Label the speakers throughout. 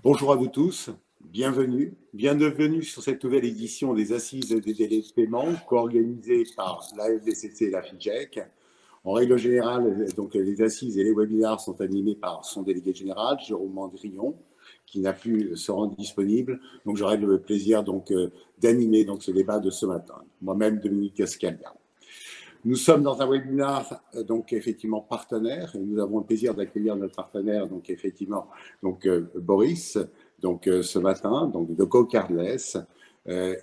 Speaker 1: Bonjour à vous tous, bienvenue sur cette nouvelle édition des Assises des délais de paiement co-organisées par la FDCC et la FIGEC. En règle générale, donc, les assises et les webinaires sont animés par son délégué général, Jérôme Mandrillon, qui n'a pu se rendre disponible. Donc j'aurai le plaisir d'animer ce débat de ce matin. Moi-même, Dominique Scalia. Nous sommes dans un webinaire effectivement partenaire et nous avons le plaisir d'accueillir notre partenaire Boris ce matin de GoCardless.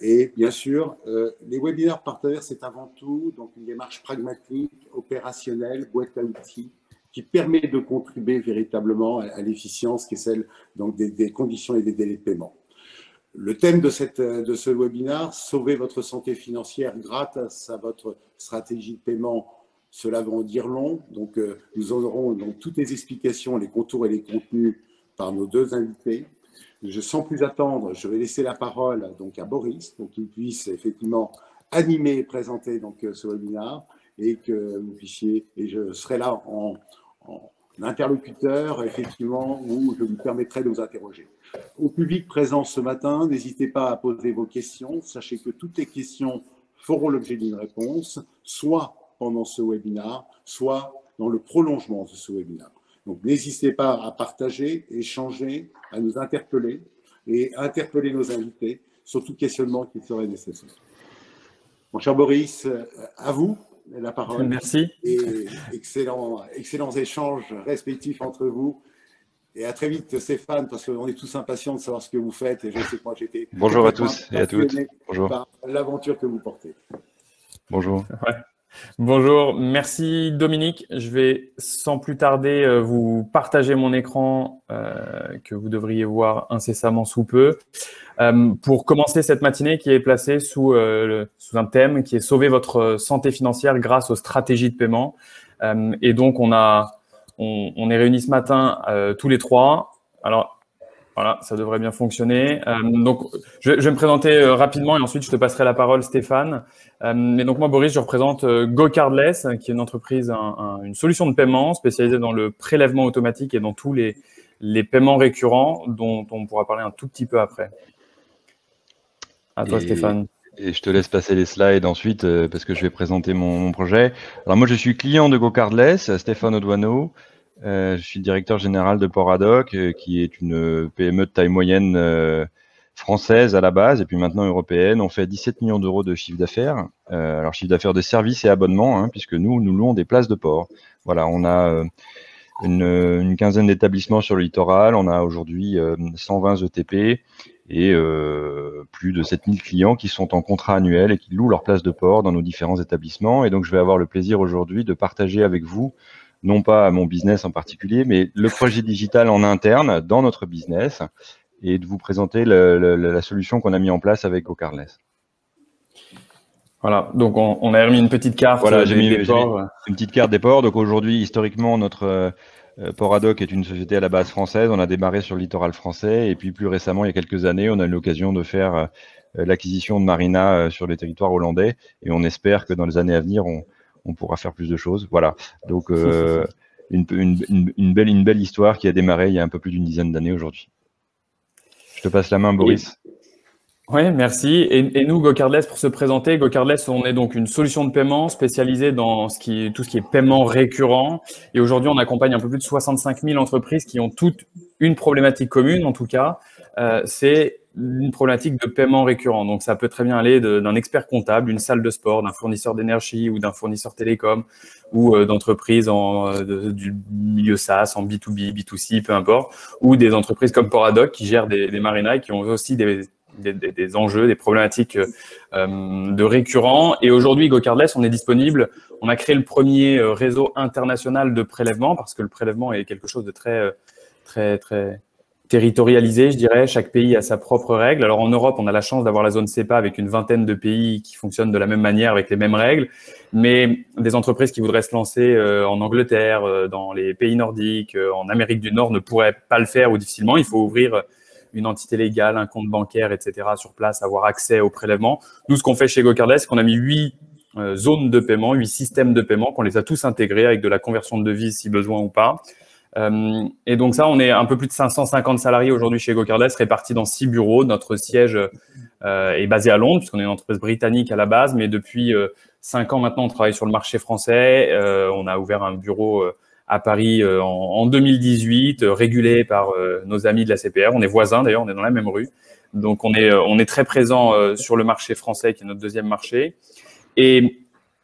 Speaker 1: Et bien sûr, les webinaires partenaires, c'est avant tout une démarche pragmatique, opérationnelle, boîte à outils, qui permet de contribuer véritablement à l'efficience qui est celle des conditions et des délais de paiement. Le thème de ce webinaire, sauver votre santé financière grâce à votre stratégie de paiement, cela va en dire long. Nous aurons toutes les explications, les contours et les contenus par nos deux invités. Sans plus attendre, je vais laisser la parole à Boris pour qu'il puisse effectivement animer et présenter ce webinaire et que vous puissiez, et je serai là en interlocuteur effectivement où je vous permettrai de vous interroger. Au public présent ce matin, n'hésitez pas à poser vos questions. Sachez que toutes les questions feront l'objet d'une réponse, soit pendant ce webinaire, soit dans le prolongement de ce webinaire. Donc, n'hésitez pas à partager, échanger, à nous interpeller et à interpeller nos invités sur tout questionnement qui serait nécessaire. Mon cher Boris, à vous la parole.
Speaker 2: Merci.
Speaker 1: Et excellents échanges respectifs entre vous. Et à très vite, Stéphane, parce qu'on est tous impatients de savoir ce que vous faites. Et je sais que moi, j'étais
Speaker 3: bonjour à tous et à toutes. Bonjour.
Speaker 1: Par l'aventure que vous portez.
Speaker 3: Bonjour.
Speaker 2: Ouais. Bonjour, merci Dominique. Je vais sans plus tarder vous partager mon écran que vous devriez voir incessamment sous peu pour commencer cette matinée qui est placée sous un thème qui est sauver votre santé financière grâce aux stratégies de paiement. Et donc, on est réunis ce matin tous les trois. Alors, voilà, ça devrait bien fonctionner. Donc, je vais me présenter rapidement et ensuite, je te passerai la parole, Stéphane. Mais donc, moi, Boris, je représente GoCardless, qui est une entreprise, une solution de paiement spécialisée dans le prélèvement automatique et dans tous les paiements récurrents dont on pourra parler un tout petit peu après. À toi, Stéphane.
Speaker 3: Et je te laisse passer les slides ensuite parce que je vais présenter mon projet. Alors, moi, je suis client de GoCardless, Stéphane Audouaneau. Je suis directeur général de Poradoc, qui est une PME de taille moyenne française à la base et puis maintenant européenne. On fait 17 millions d'euros de chiffre d'affaires. Alors, chiffre d'affaires de services et abonnements, puisque nous louons des places de port. Voilà, on a une quinzaine d'établissements sur le littoral. On a aujourd'hui 120 ETP et plus de 7000 clients qui sont en contrat annuel et qui louent leurs places de port dans nos différents établissements. Et donc, je vais avoir le plaisir aujourd'hui de partager avec vous non pas mon business en particulier, mais le projet digital en interne dans notre business et de vous présenter la solution qu'on a mis en place avec GoCardless.
Speaker 2: Voilà, donc on a remis une petite carte.
Speaker 3: Voilà, j'ai mis une petite carte des ports. Donc aujourd'hui, historiquement, notre Poradoc est une société à la base française. On a démarré sur le littoral français et puis plus récemment, il y a quelques années, on a eu l'occasion de faire l'acquisition de Marina sur les territoires hollandais et on espère que dans les années à venir, on pourra faire plus de choses. Voilà. Donc, une belle histoire qui a démarré il y a un peu plus d'une dizaine d'années aujourd'hui. Je te passe la main, Boris.
Speaker 2: Oui, merci. Et nous, GoCardless, pour se présenter, GoCardless, on est donc une solution de paiement spécialisée dans tout ce qui est paiement récurrent. Et aujourd'hui, on accompagne un peu plus de 65 000 entreprises qui ont toutes une problématique commune, en tout cas. C'est une problématique de paiement récurrent. Donc, ça peut très bien aller d'un expert comptable, d'une salle de sport, d'un fournisseur d'énergie ou d'un fournisseur télécom ou d'entreprises du milieu SaaS, en B2B, B2C, peu importe, ou des entreprises comme Poradoc qui gèrent des marinas et qui ont aussi des enjeux, des problématiques de récurrents. Et aujourd'hui, GoCardless, on est disponible. On a créé le premier réseau international de prélèvement parce que le prélèvement est quelque chose de très territorialisé, je dirais. Chaque pays a sa propre règle. Alors, en Europe, on a la chance d'avoir la zone SEPA avec une vingtaine de pays qui fonctionnent de la même manière avec les mêmes règles. Mais des entreprises qui voudraient se lancer en Angleterre, dans les pays nordiques, en Amérique du Nord ne pourraient pas le faire ou difficilement. Il faut ouvrir une entité légale, un compte bancaire, etc. sur place, avoir accès au prélèvement. Nous, ce qu'on fait chez GoCardless, c'est qu'on a mis 8 zones de paiement, 8 systèmes de paiement, qu'on les a tous intégrés avec de la conversion de devises si besoin ou pas. Et donc ça, on est un peu plus de 550 salariés aujourd'hui chez GoCardless, répartis dans 6 bureaux. Notre siège est basé à Londres, puisqu'on est une entreprise britannique à la base, mais depuis 5 ans maintenant, on travaille sur le marché français. On a ouvert un bureau à Paris en 2018, régulé par nos amis de la CPR. On est voisins d'ailleurs, on est dans la même rue. Donc on est très présent sur le marché français, qui est notre deuxième marché. Et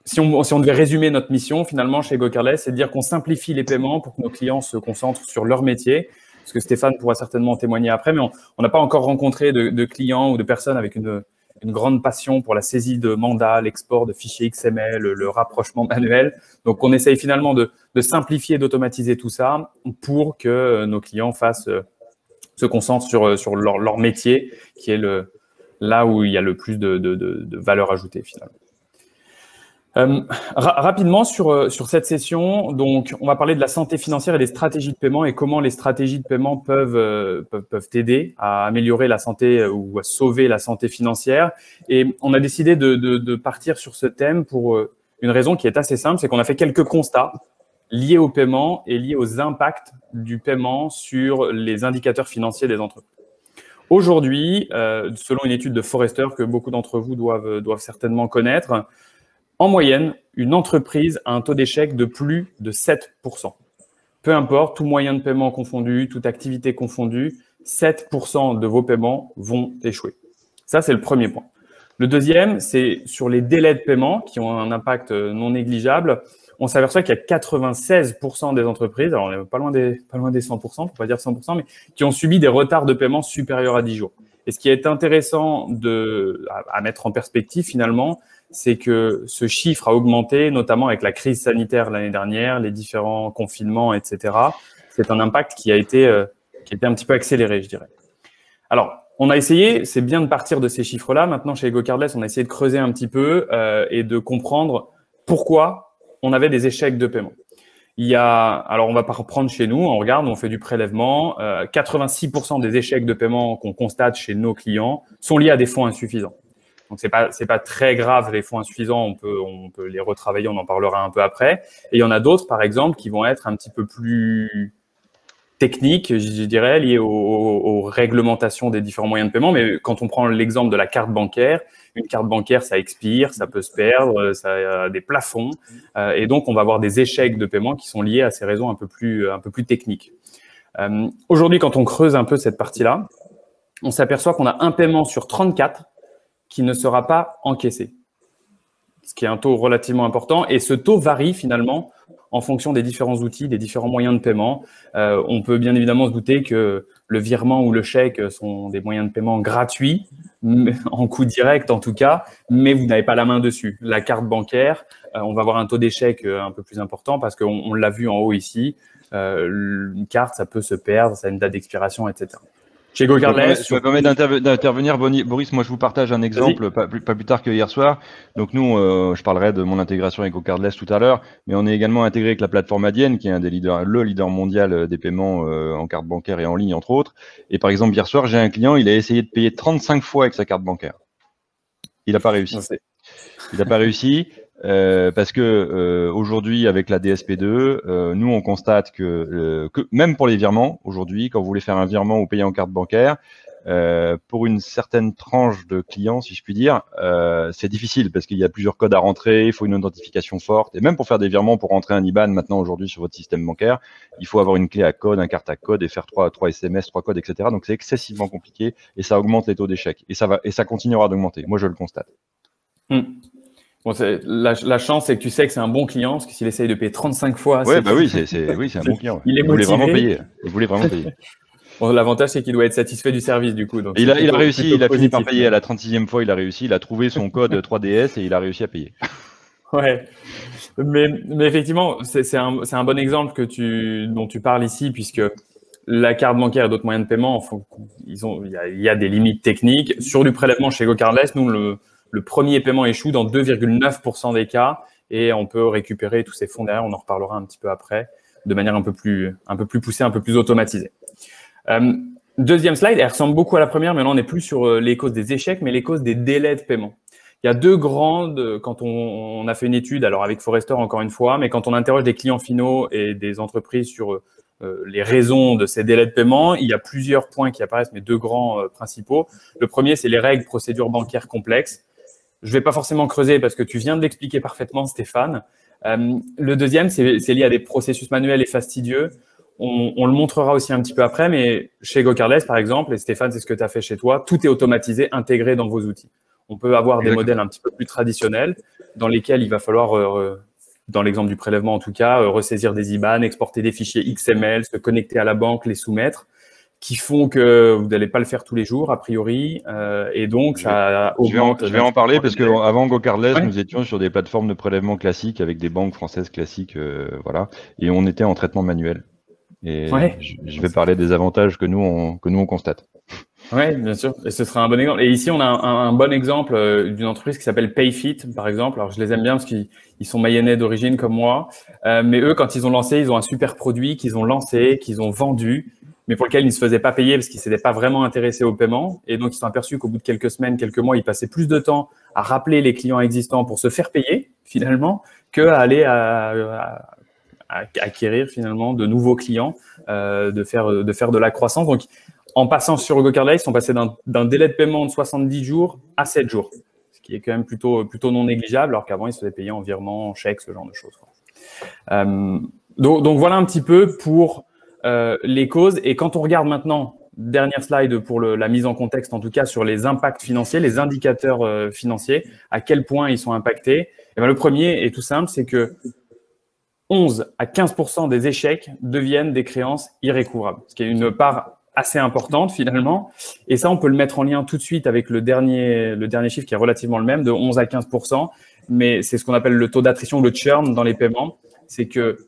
Speaker 2: si on devait résumer notre mission finalement chez GoCardless, c'est de dire qu'on simplifie les paiements pour que nos clients se concentrent sur leur métier. Parce que Stéphane pourra certainement témoigner après, mais on n'a pas encore rencontré de clients ou de personnes avec une grande passion pour la saisie de mandats, l'export de fichiers XML, le rapprochement manuel. Donc, on essaye finalement de simplifier, d'automatiser tout ça pour que nos clients se concentrent sur leur métier, qui est là où il y a le plus de valeur ajoutée finalement. Rapidement sur cette session, donc on va parler de la santé financière et des stratégies de paiement et comment les stratégies de paiement peuvent t'aider à améliorer la santé ou à sauver la santé financière. Et on a décidé de partir sur ce thème pour une raison qui est assez simple, c'est qu'on a fait quelques constats liés au paiement et liés aux impacts du paiement sur les indicateurs financiers des entreprises. Aujourd'hui, selon une étude de Forrester que beaucoup d'entre vous doivent certainement connaître, en moyenne, une entreprise a un taux d'échec de plus de 7%. Peu importe, tout moyen de paiement confondu, toute activité confondue, 7% de vos paiements vont échouer. Ça, c'est le premier point. Le deuxième, c'est sur les délais de paiement qui ont un impact non négligeable. On s'aperçoit qu'il y a 96% des entreprises, alors on n'est pas loin des 100%, pour pas dire 100%, mais qui ont subi des retards de paiement supérieurs à 10 jours. Et ce qui est intéressant à mettre en perspective finalement, c'est que ce chiffre a augmenté, notamment avec la crise sanitaire l'année dernière, les différents confinements, etc. C'est un impact qui a été un petit peu accéléré, je dirais. Alors, on a essayé, c'est bien de partir de ces chiffres-là. Maintenant, chez GoCardless, on a essayé de creuser un petit peu et de comprendre pourquoi on avait des échecs de paiement. Alors on va pas reprendre chez nous, on regarde, on fait du prélèvement. 86% des échecs de paiement qu'on constate chez nos clients sont liés à des fonds insuffisants. Donc c'est pas très grave, les fonds insuffisants, on peut les retravailler, on en parlera un peu après. Et il y en a d'autres, par exemple, qui vont être un petit peu plus techniques, je dirais, liées aux réglementations des différents moyens de paiement. Mais quand on prend l'exemple de la carte bancaire, une carte bancaire, ça expire, ça peut se perdre, ça a des plafonds. Et donc, on va avoir des échecs de paiement qui sont liés à ces raisons un peu plus techniques. Aujourd'hui, quand on creuse un peu cette partie-là, on s'aperçoit qu'on a un paiement sur 34 qui ne sera pas encaissé, ce qui est un taux relativement important. Et ce taux varie finalement en fonction des différents outils, des différents moyens de paiement. On peut bien évidemment se douter que le virement ou le chèque sont des moyens de paiement gratuits, en coût direct en tout cas, mais vous n'avez pas la main dessus. La carte bancaire, on va avoir un taux d'échec un peu plus important parce qu'on l'a vu en haut ici. Une carte, ça peut se perdre, ça a une date d'expiration, etc. Chez GoCardless.
Speaker 3: Je me permets d'intervenir, Boris. Moi, je vous partage un exemple pas plus tard que hier soir. Donc, nous, je parlerai de mon intégration avec GoCardless tout à l'heure, mais on est également intégré avec la plateforme Adyen, qui est le leader mondial des paiements en carte bancaire et en ligne, entre autres. Et par exemple, hier soir, j'ai un client, il a essayé de payer 35 fois avec sa carte bancaire. Il n'a pas réussi. Il n'a pas réussi. Parce que aujourd'hui, avec la DSP2, nous on constate que même pour les virements, aujourd'hui, quand vous voulez faire un virement ou payer en carte bancaire, pour une certaine tranche de clients, si je puis dire, c'est difficile parce qu'il y a plusieurs codes à rentrer, il faut une authentification forte, et même pour faire des virements, pour rentrer un IBAN maintenant aujourd'hui sur votre système bancaire, il faut avoir une clé à code, un carte à code et faire 3 SMS, 3 codes, etc. Donc c'est excessivement compliqué et ça augmente les taux d'échec et ça continuera d'augmenter. Moi je le constate.
Speaker 2: Bon, la chance, c'est que tu sais que c'est un bon client, parce que s'il essaye de payer 35 fois…
Speaker 3: Ouais, bah oui, c'est un bon client.
Speaker 2: Il voulait
Speaker 3: vraiment payer. Il voulait vraiment payer.
Speaker 2: Bon, l'avantage, c'est qu'il doit être satisfait du service, du coup. Donc
Speaker 3: il a réussi, il a fini par payer à la 36e fois, il a réussi, il a trouvé son code 3DS et il a réussi à payer.
Speaker 2: Ouais. Mais effectivement, c'est un bon exemple dont tu parles ici, puisque la carte bancaire et d'autres moyens de paiement, il y a des limites techniques. Sur du prélèvement chez GoCardless, nous, le premier paiement échoue dans 2,9% des cas et on peut récupérer tous ces fonds derrière. On en reparlera un petit peu après, de manière un peu plus poussée, un peu plus automatisée. Deuxième slide, elle ressemble beaucoup à la première, mais là on n'est plus sur les causes des échecs, mais les causes des délais de paiement. Il y a deux grandes, quand on a fait une étude, alors avec Forrester encore une fois, mais quand on interroge des clients finaux et des entreprises sur les raisons de ces délais de paiement. Il y a plusieurs points qui apparaissent, mais deux grands principaux. Le premier, c'est les règles, procédures bancaires complexes. Je ne vais pas forcément creuser parce que tu viens de l'expliquer parfaitement, Stéphane. Le deuxième, c'est lié à des processus manuels et fastidieux. On le montrera aussi un petit peu après, mais chez GoCardless, par exemple, et Stéphane, c'est ce que tu as fait chez toi, tout est automatisé, intégré dans vos outils. On peut avoir des modèles un petit peu plus traditionnels dans lesquels il va falloir, dans l'exemple du prélèvement en tout cas, ressaisir des IBAN, exporter des fichiers XML, se connecter à la banque, les soumettre, qui font que vous n'allez pas le faire tous les jours, a priori, et donc ça augmente.
Speaker 3: Je vais en parler parce qu'avant GoCardless,
Speaker 2: ouais.
Speaker 3: nous étions sur des plateformes de prélèvement classiques avec des banques françaises classiques, voilà, et on était en traitement manuel. Et
Speaker 2: ouais.
Speaker 3: je vais parler des avantages que nous on constate.
Speaker 2: Oui, bien sûr. Et ce sera un bon exemple. Et ici, on a un bon exemple d'une entreprise qui s'appelle Payfit, par exemple. Alors, je les aime bien parce qu'ils sont mayennais d'origine comme moi. Mais eux, quand ils ont lancé, ils ont un super produit qu'ils ont lancé, qu'ils ont vendu, mais pour lequel ils ne se faisaient pas payer parce qu'ils ne s'étaient pas vraiment intéressés au paiement. Et donc, ils se sont aperçus qu'au bout de quelques semaines, quelques mois, ils passaient plus de temps à rappeler les clients existants pour se faire payer, finalement, qu'à aller à acquérir, finalement, de nouveaux clients, de faire de la croissance. Donc, en passant sur GoCardless, ils sont passés d'un délai de paiement de 70 jours à 7 jours, ce qui est quand même plutôt non négligeable, alors qu'avant, ils se faisaient payer en virement, en chèque, ce genre de choses. Donc voilà un petit peu pour les causes. Et quand on regarde maintenant, dernière slide pour la mise en contexte, en tout cas sur les impacts financiers, les indicateurs financiers, à quel point ils sont impactés. Et bien, le premier est tout simple, c'est que 11 à 15% des échecs deviennent des créances irrécouvrables, ce qui est une part assez importante finalement. Et ça, on peut le mettre en lien tout de suite avec le dernier chiffre qui est relativement le même, de 11 à 15%. Mais c'est ce qu'on appelle le taux d'attrition, le churn dans les paiements. C'est que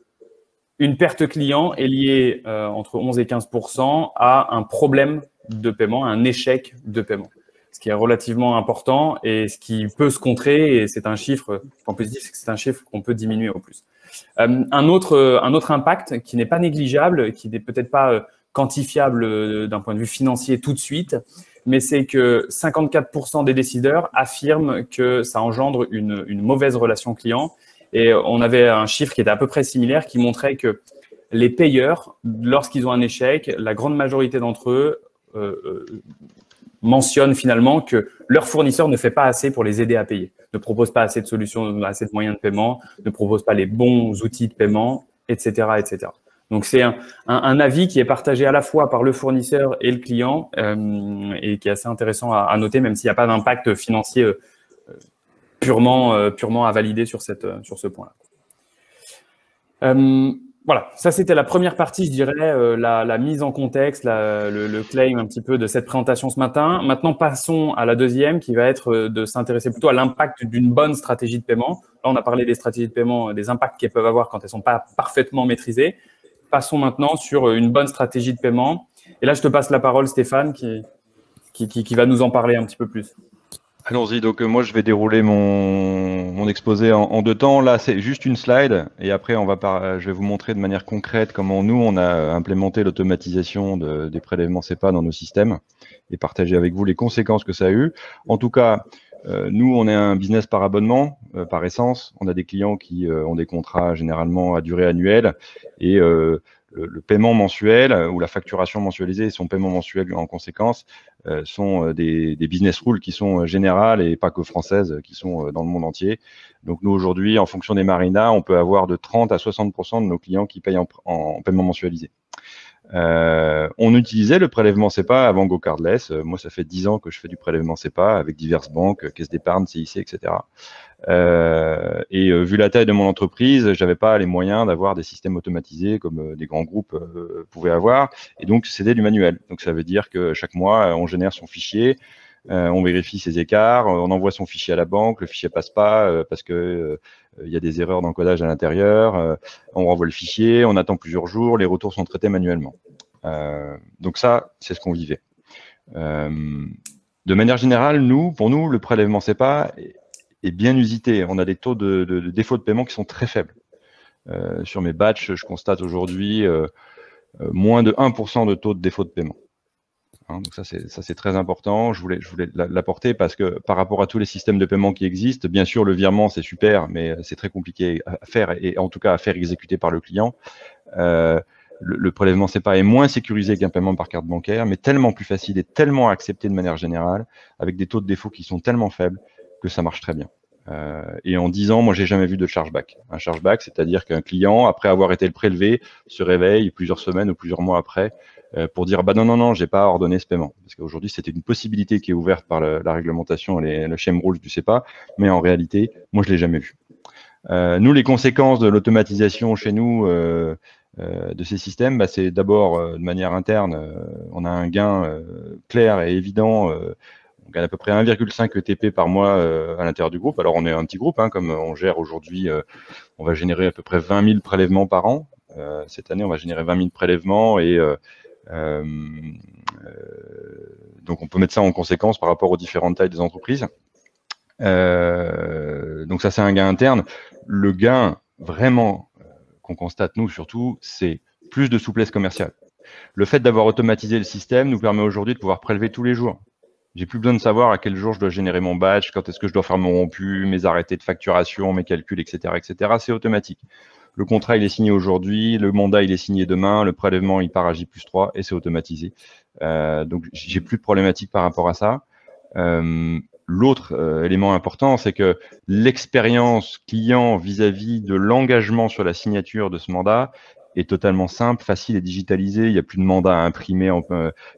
Speaker 2: une perte client est liée entre 11 et 15% à un problème de paiement, à un échec de paiement. Ce qui est relativement important et ce qui peut se contrer. Et c'est un chiffre, en positif, c'est que c'est un chiffre qu'on peut diminuer au plus. Un autre impact qui n'est pas négligeable, qui n'est peut-être pas quantifiable d'un point de vue financier tout de suite, mais c'est que 54% des décideurs affirment que ça engendre une mauvaise relation client. Et on avait un chiffre qui était à peu près similaire qui montrait que les payeurs, lorsqu'ils ont un échec, la grande majorité d'entre eux mentionnent finalement que leur fournisseur ne fait pas assez pour les aider à payer, ne propose pas assez de solutions, assez de moyens de paiement, ne propose pas les bons outils de paiement, etc., etc. Donc, c'est un avis qui est partagé à la fois par le fournisseur et le client et qui est assez intéressant à noter, même s'il n'y a pas d'impact financier purement à valider sur ce point-là. Voilà, ça c'était la première partie, je dirais, la mise en contexte, le claim un petit peu de cette présentation ce matin. Maintenant, passons à la deuxième qui va être de s'intéresser plutôt à l'impact d'une bonne stratégie de paiement. Là, on a parlé des stratégies de paiement, des impacts qu'elles peuvent avoir quand elles ne sont pas parfaitement maîtrisées. Passons maintenant sur une bonne stratégie de paiement. Et là, je te passe la parole, Stéphane, qui va nous en parler un petit peu plus.
Speaker 3: Allons-y, donc moi je vais dérouler mon exposé en deux temps. Là c'est juste une slide et après je vais vous montrer de manière concrète comment nous on a implémenté l'automatisation des prélèvements SEPA dans nos systèmes et partager avec vous les conséquences que ça a eu. En tout cas, nous on est un business par abonnement, par essence. On a des clients qui ont des contrats généralement à durée annuelle et le paiement mensuel ou la facturation mensualisée et son paiement mensuel en conséquence sont des business rules qui sont générales et pas que françaises, qui sont dans le monde entier. Donc nous aujourd'hui, en fonction des marinas, on peut avoir de 30 à 60% de nos clients qui payent en paiement mensualisé. On utilisait le prélèvement SEPA avant GoCardless. Moi, ça fait 10 ans que je fais du prélèvement SEPA avec diverses banques, caisses d'épargne, CIC, etc. Vu la taille de mon entreprise, j'avais pas les moyens d'avoir des systèmes automatisés comme des grands groupes pouvaient avoir. Et donc, c'était du manuel. Donc, ça veut dire que chaque mois, on génère son fichier. On vérifie ses écarts, on envoie son fichier à la banque, le fichier passe pas parce que il y a des erreurs d'encodage à l'intérieur, on renvoie le fichier, on attend plusieurs jours, les retours sont traités manuellement. Donc ça, c'est ce qu'on vivait. De manière générale, pour nous, le prélèvement SEPA est bien usité. On a des taux de défaut de paiement qui sont très faibles. Sur mes batchs, je constate aujourd'hui moins de 1% de taux de défaut de paiement. Donc ça c'est très important. Je voulais l'apporter parce que par rapport à tous les systèmes de paiement qui existent, bien sûr le virement c'est super, mais c'est très compliqué à faire et en tout cas à faire exécuter par le client. le prélèvement SEPA est moins sécurisé qu'un paiement par carte bancaire, mais tellement plus facile et tellement accepté de manière générale, avec des taux de défaut qui sont tellement faibles que ça marche très bien. Et en 10 ans, moi, j'ai jamais vu de chargeback. Un chargeback, c'est-à-dire qu'un client, après avoir été prélevé, se réveille plusieurs semaines ou plusieurs mois après pour dire bah non, j'ai pas ordonné ce paiement. Parce qu'aujourd'hui, c'était une possibilité qui est ouverte par la réglementation et le shame rules du SEPA, mais en réalité, moi, je l'ai jamais vu. Nous, les conséquences de l'automatisation chez nous de ces systèmes, bah, c'est d'abord de manière interne, on a un gain clair et évident. On gagne à peu près 1,5 ETP par mois à l'intérieur du groupe. Alors, on est un petit groupe, hein, comme on gère aujourd'hui, on va générer à peu près 20 000 prélèvements par an. Cette année, on va générer 20 000 prélèvements et donc, on peut mettre ça en conséquence par rapport aux différentes tailles des entreprises. Donc, ça, c'est un gain interne. Le gain, vraiment, qu'on constate, nous, surtout, c'est plus de souplesse commerciale. Le fait d'avoir automatisé le système nous permet aujourd'hui de pouvoir prélever tous les jours. J'ai plus besoin de savoir à quel jour je dois générer mon batch, quand est-ce que je dois faire mon rompu, mes arrêtés de facturation, mes calculs, etc., etc. C'est automatique. Le contrat, il est signé aujourd'hui, le mandat, il est signé demain, le prélèvement, il part à J+3 et c'est automatisé. Donc, j'ai plus de problématique par rapport à ça. L'autre élément important, c'est que l'expérience client vis-à-vis de l'engagement sur la signature de ce mandat est totalement simple, facile et digitalisé. Il n'y a plus de mandat à imprimer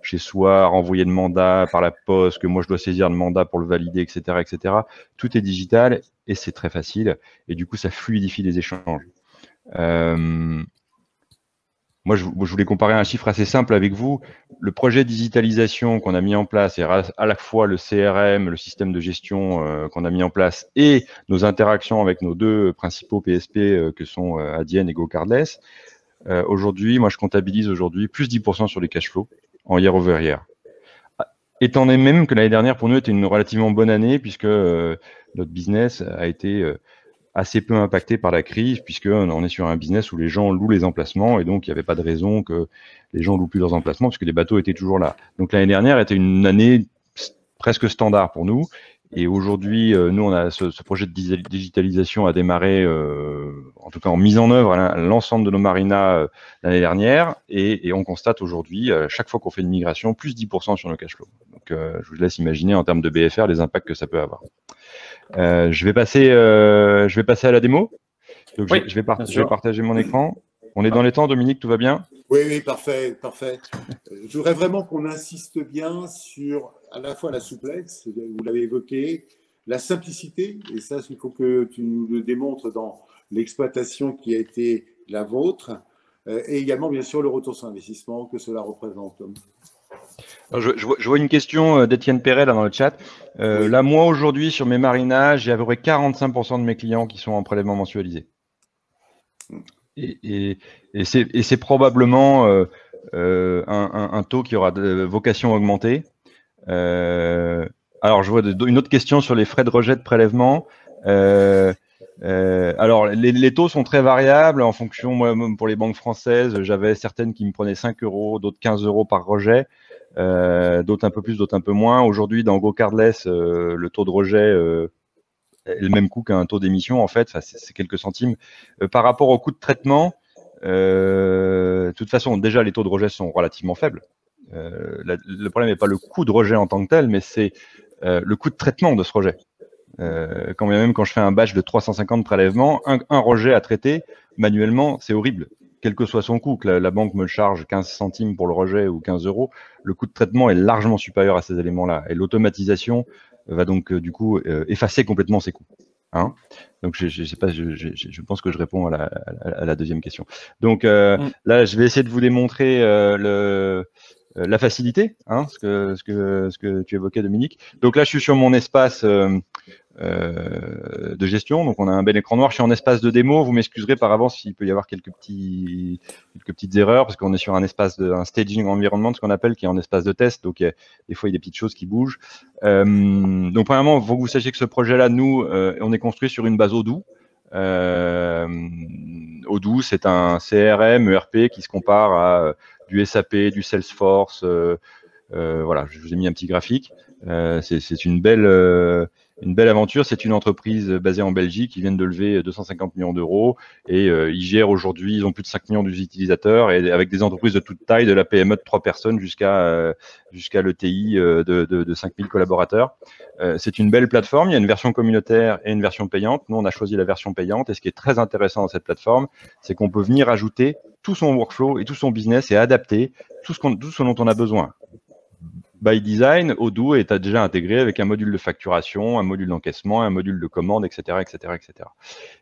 Speaker 3: chez soi, renvoyer de mandat par la poste, que moi je dois saisir le mandat pour le valider, etc., etc. Tout est digital et c'est très facile. Et du coup, ça fluidifie les échanges. Moi, je voulais comparer un chiffre assez simple avec vous. Le projet de digitalisation qu'on a mis en place, et à la fois le CRM, le système de gestion qu'on a mis en place, et nos interactions avec nos deux principaux PSP que sont Adyen et GoCardless, aujourd'hui, moi, je comptabilise aujourd'hui plus 10% sur les cash flows en year over year. Étant donné même que l'année dernière, pour nous, était une relativement bonne année, puisque notre business a été assez peu impacté par la crise, puisqu'on est sur un business où les gens louent les emplacements, et donc il n'y avait pas de raison que les gens louent plus leurs emplacements, puisque les bateaux étaient toujours là. Donc l'année dernière était une année presque standard pour nous, et aujourd'hui, nous, on a ce projet de digitalisation a démarré, en tout cas en mise en œuvre à l'ensemble de nos marinas l'année dernière, et on constate aujourd'hui, chaque fois qu'on fait une migration, plus 10% sur nos cash flows. Donc je vous laisse imaginer en termes de BFR les impacts que ça peut avoir. Je vais passer à la démo. Donc, oui, je vais partager mon écran. On est dans les temps, Dominique, tout va bien?
Speaker 1: Oui, parfait, parfait. Je voudrais vraiment qu'on insiste bien sur à la fois la souplesse, vous l'avez évoqué, la simplicité, et ça, il faut que tu nous le démontres dans l'exploitation qui a été la vôtre, et également, bien sûr, le retour sur investissement que cela représente.
Speaker 3: Alors, je vois une question d'Étienne Perret là dans le chat. Oui. Là, moi, aujourd'hui, sur mes marinas, j'ai à peu près 45% de mes clients qui sont en prélèvement mensualisé. Et c'est probablement un taux qui aura vocation à augmenter. Alors, je vois une autre question sur les frais de rejet de prélèvement. Alors, les taux sont très variables en fonction, moi, pour les banques françaises, j'avais certaines qui me prenaient 5 €, d'autres 15 € par rejet. D'autres un peu plus, d'autres un peu moins. Aujourd'hui, dans GoCardless, le taux de rejet est le même coût qu'un taux d'émission, en fait, c'est quelques centimes. Par rapport au coût de traitement, de toute façon, déjà, les taux de rejet sont relativement faibles. Le problème n'est pas le coût de rejet en tant que tel, mais c'est le coût de traitement de ce rejet. Quand même, quand je fais un batch de 350 prélèvements, un rejet à traiter manuellement, c'est horrible. Quel que soit son coût, que la banque me charge 15 centimes pour le rejet ou 15 €, le coût de traitement est largement supérieur à ces éléments-là. Et l'automatisation va donc, du coup, effacer complètement ces coûts. Hein, donc, je pense que je réponds à la deuxième question. Donc, là, je vais essayer de vous démontrer la facilité, hein, ce que tu évoquais, Dominique. Donc là, je suis sur mon espace de gestion. Donc, on a un bel écran noir. Je suis en espace de démo. Vous m'excuserez par avance s'il peut y avoir quelques petites erreurs parce qu'on est sur un espace un staging environment, ce qu'on appelle, qui est en espace de test. Donc, des fois, il y a des petites choses qui bougent. Donc, premièrement, il faut que vous sachiez que ce projet-là, nous, on est construit sur une base Odoo. Odoo, c'est un CRM, ERP qui se compare à du SAP, du Salesforce. Voilà, je vous ai mis un petit graphique. C'est une belle une belle aventure. C'est une entreprise basée en Belgique qui vient de lever 250 millions d'euros et ils gèrent aujourd'hui, ils ont plus de 5 millions d'utilisateurs et avec des entreprises de toute taille, de la PME de 3 personnes jusqu'à l'ETI de 5000 collaborateurs. C'est une belle plateforme. Il y a une version communautaire et une version payante. Nous, on a choisi la version payante et ce qui est très intéressant dans cette plateforme, c'est qu'on peut venir ajouter tout son workflow et tout son business et adapter tout ce dont on a besoin. By design, Odoo est déjà intégré avec un module de facturation, un module d'encaissement, un module de commande, etc., etc., etc.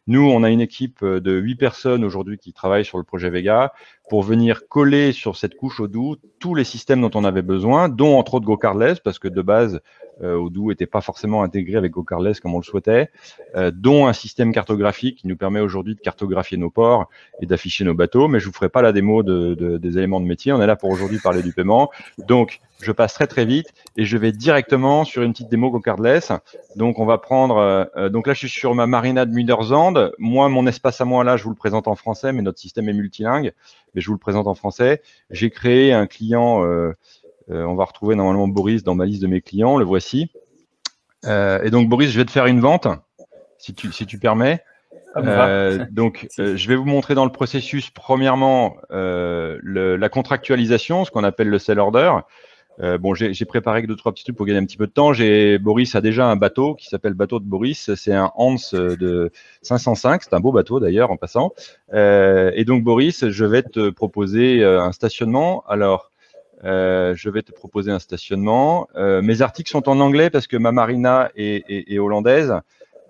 Speaker 3: Nous, on a une équipe de 8 personnes aujourd'hui qui travaillent sur le projet Vega pour venir coller sur cette couche Odoo tous les systèmes dont on avait besoin, dont entre autres GoCardless, parce que de base, Odoo n'était pas forcément intégré avec GoCardless comme on le souhaitait, dont un système cartographique qui nous permet aujourd'hui de cartographier nos ports et d'afficher nos bateaux, mais je vous ferai pas la démo des éléments de métier, on est là pour aujourd'hui parler du paiement. Donc, je passe très vite et je vais directement sur une petite démo GoCardless. Donc, on va prendre, donc là, je suis sur ma marina de Müdersand. Moi, mon espace à moi, là, je vous le présente en français, mais notre système est multilingue, mais je vous le présente en français. J'ai créé un client, on va retrouver normalement Boris dans ma liste de mes clients, le voici. Et donc, Boris, je vais te faire une vente, si tu permets. Je vais vous montrer dans le processus, premièrement, la contractualisation, ce qu'on appelle le sell order. Bon, j'ai préparé que 2-3 petits trucs pour gagner un petit peu de temps. Boris a déjà un bateau qui s'appelle bateau de Boris. C'est un Hans de 505. C'est un beau bateau d'ailleurs en passant. Et donc Boris, je vais te proposer un stationnement. Alors, je vais te proposer un stationnement. Mes articles sont en anglais parce que ma marina est hollandaise.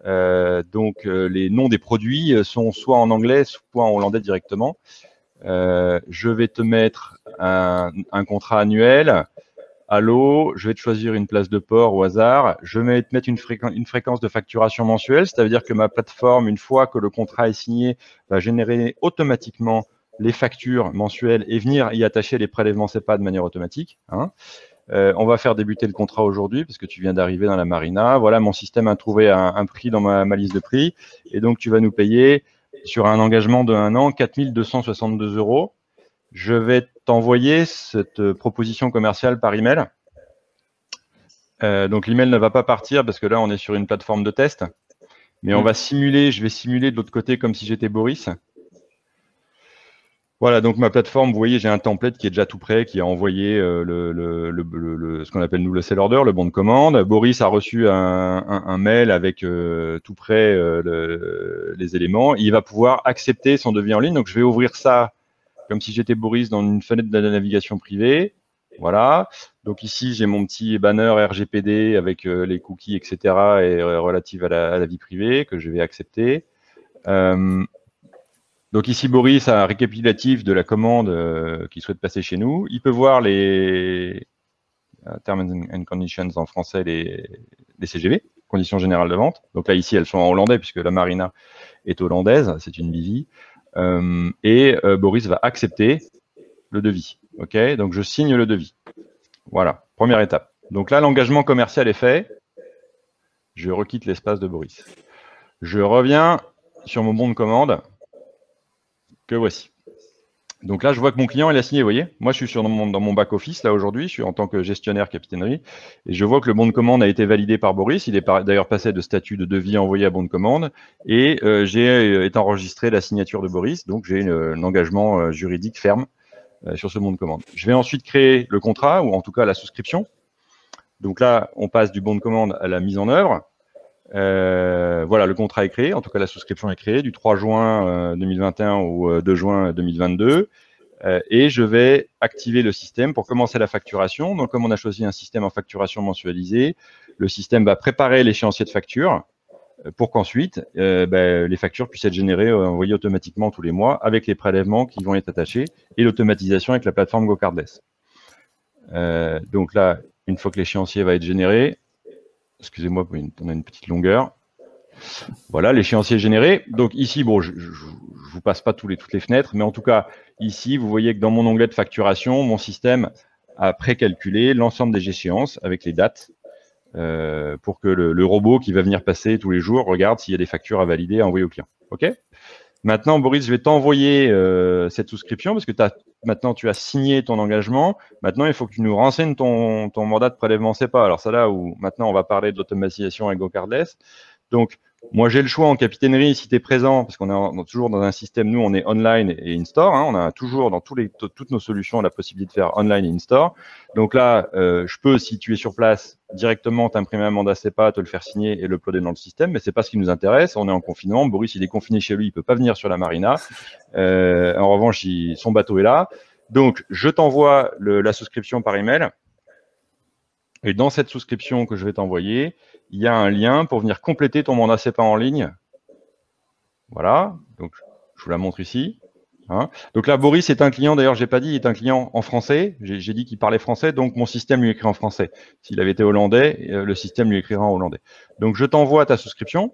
Speaker 3: Donc les noms des produits sont soit en anglais, soit en hollandais directement. Je vais te mettre un contrat annuel. Allô, je vais te choisir une place de port au hasard. Je vais te mettre une fréquence de facturation mensuelle. Ça veut dire que ma plateforme, une fois que le contrat est signé, va générer automatiquement les factures mensuelles et venir y attacher les prélèvements CEPA de manière automatique. Hein. On va faire débuter le contrat aujourd'hui parce que tu viens d'arriver dans la marina. Voilà, mon système a trouvé un prix dans ma liste de prix. Et donc, tu vas nous payer sur un engagement de 1 an 4 262 €. Je vais t'envoyer cette proposition commerciale par email. Donc, l'email ne va pas partir parce que là, on est sur une plateforme de test. Mais on va simuler, je vais simuler de l'autre côté comme si j'étais Boris. Voilà, donc ma plateforme, vous voyez, j'ai un template qui est déjà tout prêt, qui a envoyé ce qu'on appelle nous le sell order, le bon de commande. Boris a reçu un mail avec tout prêt les éléments. Il va pouvoir accepter son devis en ligne. Donc, je vais ouvrir ça comme si j'étais Boris dans une fenêtre de navigation privée. Voilà. Donc ici, j'ai mon petit banner RGPD avec les cookies, etc. et relative à la vie privée que je vais accepter. Donc ici, Boris a un récapitulatif de la commande qu'il souhaite passer chez nous. Il peut voir les Terms and Conditions en français, les CGV, conditions générales de vente. Donc là, ici, elles sont en hollandais puisque la marina est hollandaise, c'est une BV. Boris va accepter le devis. OK, donc je signe le devis. Voilà, première étape. Donc là, l'engagement commercial est fait. Je requitte l'espace de Boris. Je reviens sur mon bon de commande que voici. Donc là, je vois que mon client, il a signé, vous voyez. Moi, je suis dans mon back-office, là, aujourd'hui. Je suis en tant que gestionnaire capitainerie. Et je vois que le bon de commande a été validé par Boris. Il est d'ailleurs passé de statut de devis envoyé à bon de commande. Et j'ai enregistré la signature de Boris. Donc, j'ai un engagement juridique ferme sur ce bon de commande. Je vais ensuite créer le contrat, ou en tout cas la souscription. Donc là, on passe du bon de commande à la mise en œuvre. Voilà, le contrat est créé, en tout cas la souscription est créée du 3 juin 2021 au 2 juin 2022 et je vais activer le système pour commencer la facturation. Donc comme on a choisi un système en facturation mensualisée, le système va préparer l'échéancier de facture pour qu'ensuite les factures puissent être générées, envoyées automatiquement tous les mois avec les prélèvements qui vont être attachés et l'automatisation avec la plateforme GoCardless. Donc là, une fois que l'échéancier va être généré, excusez-moi, on a une petite longueur. Voilà, l'échéancier généré. Donc ici, bon, je vous passe pas toutes les fenêtres, mais en tout cas, ici, vous voyez que dans mon onglet de facturation, mon système a précalculé l'ensemble des échéances avec les dates pour que le robot qui va venir passer tous les jours regarde s'il y a des factures à valider, à envoyer au client. OK ? Maintenant, Boris, je vais t'envoyer cette souscription parce que maintenant, tu as signé ton engagement. Maintenant, il faut que tu nous renseignes ton mandat de prélèvement SEPA. Alors, c'est là où maintenant, on va parler d'automatisation avec GoCardless. Donc, moi, j'ai le choix en capitainerie si tu es présent, parce qu'on est toujours dans un système, nous, on est online et in-store. Hein, on a toujours dans toutes nos solutions la possibilité de faire online et in-store. Donc là, je peux, si tu es sur place, directement t'imprimer un mandat SEPA, te le faire signer et le uploader dans le système, mais c'est pas ce qui nous intéresse. On est en confinement. Boris, il est confiné chez lui, il peut pas venir sur la marina. En revanche, son bateau est là. Donc, je t'envoie la souscription par email. Et dans cette souscription que je vais t'envoyer, il y a un lien pour venir compléter ton mandat SEPA en ligne. Voilà, donc je vous la montre ici. Hein. Donc là, Boris est un client, d'ailleurs, je n'ai pas dit, il est un client en français. J'ai dit qu'il parlait français, donc mon système lui écrit en français. S'il avait été hollandais, le système lui écrira en hollandais. Donc je t'envoie ta souscription.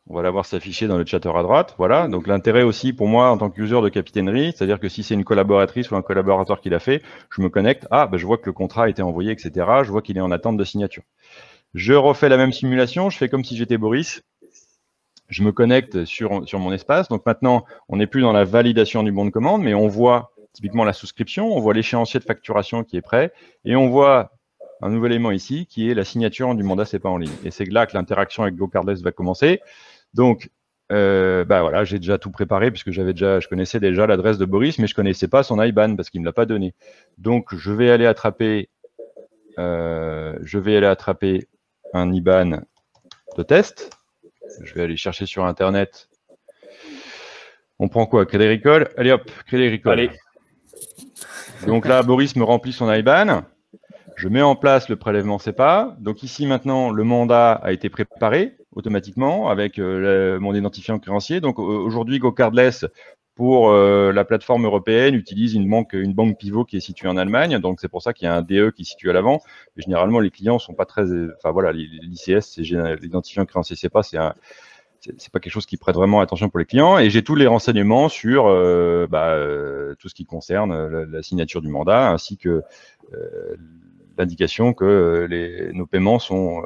Speaker 3: On va la voir s'afficher dans le chatter à droite. Voilà. Donc l'intérêt aussi pour moi en tant qu'user de capitainerie, c'est-à-dire que si c'est une collaboratrice ou un collaborateur qui l'a fait, je me connecte. Ah, ben, je vois que le contrat a été envoyé, etc. Je vois qu'il est en attente de signature. Je refais la même simulation. Je fais comme si j'étais Boris. Je me connecte sur mon espace. Donc maintenant, on n'est plus dans la validation du bon de commande, mais on voit typiquement la souscription, on voit l'échéancier de facturation qui est prêt et on voit un nouvel élément ici qui est la signature du mandat SEPA en ligne. Et c'est là que l'interaction avec GoCardless va commencer. Donc, voilà, j'ai déjà tout préparé puisque je connaissais déjà l'adresse de Boris, mais je ne connaissais pas son IBAN parce qu'il ne me l'a pas donné. Donc, je vais aller attraper un IBAN de test. Je vais aller chercher sur Internet. On prend quoi? Crédit Agricole? Allez hop, Crédit Agricole. Allez. Donc là, Boris me remplit son IBAN. Je mets en place le prélèvement SEPA. Donc ici, maintenant, le mandat a été préparé automatiquement avec mon identifiant créancier. Donc aujourd'hui, GoCardless, pour la plateforme européenne, utilise une banque pivot qui est située en Allemagne. Donc c'est pour ça qu'il y a un DE qui est situé à l'avant. Mais généralement, les clients sont pas très... Enfin voilà, l'ICS, c'est l'identifiant créancier SEPA, c'est pas quelque chose qui prête vraiment attention pour les clients. Et j'ai tous les renseignements sur tout ce qui concerne la signature du mandat, ainsi que l'indication que nos paiements sont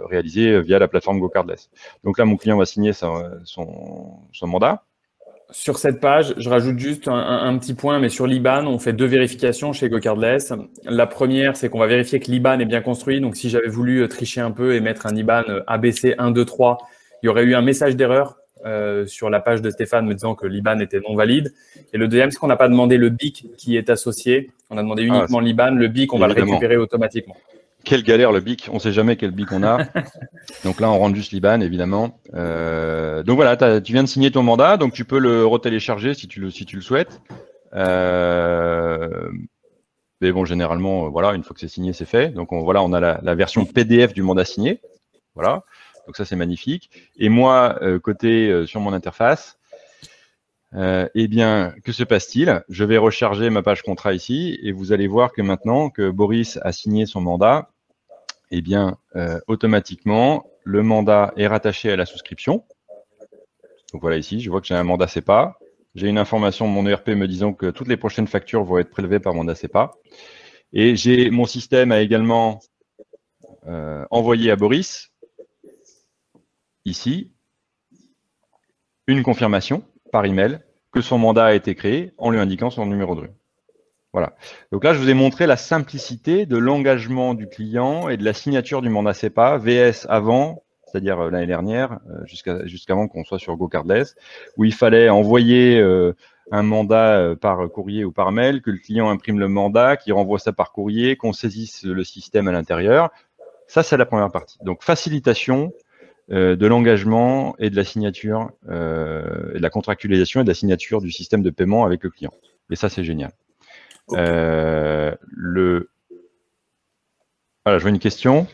Speaker 3: réalisés via la plateforme GoCardless. Donc là, mon client va signer son mandat.
Speaker 2: Sur cette page, je rajoute juste un petit point, mais sur l'IBAN, on fait 2 vérifications chez GoCardless. La première, c'est qu'on va vérifier que l'IBAN est bien construit. Donc, si j'avais voulu tricher un peu et mettre un IBAN ABC 123, il y aurait eu un message d'erreur sur la page de Stéphane me disant que l'IBAN était non valide. Et le deuxième, c'est qu'on n'a pas demandé le BIC qui est associé. On a demandé uniquement l'IBAN. Le BIC, on va le récupérer automatiquement.
Speaker 3: Quelle galère le BIC. On ne sait jamais quel BIC on a. Donc là, on rentre juste l'IBAN, évidemment. Donc voilà, tu viens de signer ton mandat. Donc tu peux le retélécharger si tu le souhaites. Mais bon, généralement, voilà, une fois que c'est signé, c'est fait. Donc on a la version PDF du mandat signé. Voilà. Donc ça, c'est magnifique. Et moi, sur mon interface, eh bien, que se passe-t-il? Je vais recharger ma page contrat ici et vous allez voir que maintenant que Boris a signé son mandat, eh bien, automatiquement, le mandat est rattaché à la souscription. Donc voilà ici, je vois que j'ai un mandat SEPA. J'ai une information de mon ERP me disant que toutes les prochaines factures vont être prélevées par mandat SEPA. Et mon système a également envoyé à Boris ici une confirmation par email que son mandat a été créé en lui indiquant son numéro de rue. Voilà. Donc là, je vous ai montré la simplicité de l'engagement du client et de la signature du mandat SEPA VS avant, c'est-à-dire l'année dernière, jusqu'avant qu'on soit sur GoCardless, où il fallait envoyer un mandat par courrier ou par mail, que le client imprime le mandat, qu'il renvoie ça par courrier, qu'on saisisse le système à l'intérieur. Ça, c'est la première partie. Donc, facilitation de l'engagement et de la signature, et de la contractualisation et de la signature du système de paiement avec le client. Et ça, c'est génial. Voilà, je vois une question.